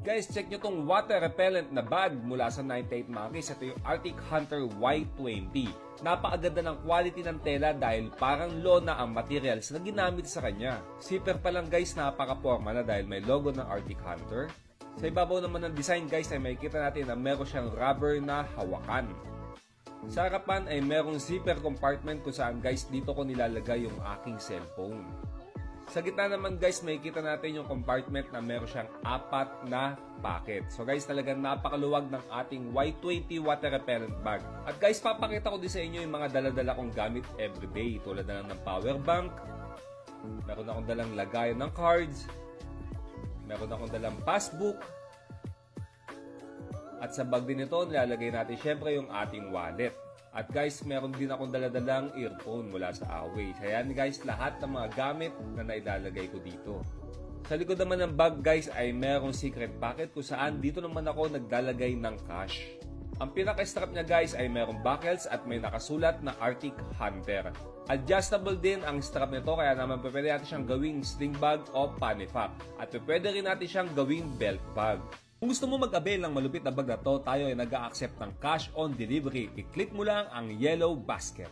Guys, check nyo tong water repellent na bag mula sa 98 Monkeys. Ito yung Arctic Hunter Y20. Napakaganda ng quality ng tela dahil parang lona ang materials na ginamit sa kanya. Zipper pa lang guys, napaka-forma na dahil may logo ng Arctic Hunter. Sa ibabaw naman ng design guys ay makikita natin na meron siyang rubber na hawakan. Sa harapan ay merong zipper compartment kung saan guys dito ko nilalagay yung aking cellphone. Sa gitna naman guys, makikita natin yung compartment na meron siyang 4 na pocket. So guys, talagang napakaluwag ng ating Y20 water repellent bag. At guys, papakita ko din sa inyo yung mga dala-dala kong gamit everyday. Tulad na lang ng power bank, meron akong dalang lagayan ng cards, meron akong dalang passbook, at sa bag din ito, nilalagay natin syempre yung ating wallet. At guys, meron din akong daladalang earphone mula sa Huawei. Kaya guys, lahat ng mga gamit na nailalagay ko dito. Sa likod naman ng bag guys ay merong secret pocket kung saan dito naman ako naglalagay ng cash. Ang pinaka-strap niya guys ay merong buckles at may nakasulat na Arctic Hunter. Adjustable din ang strap nito kaya naman pwede natin siyang gawing sling bag o fanny pack. At pwede rin natin siyang gawing belt bag. Kung gusto mo mag-avail ng malupit na bag na to, tayo ay nag-a-accept ng cash on delivery. I-click mo lang ang yellow basket.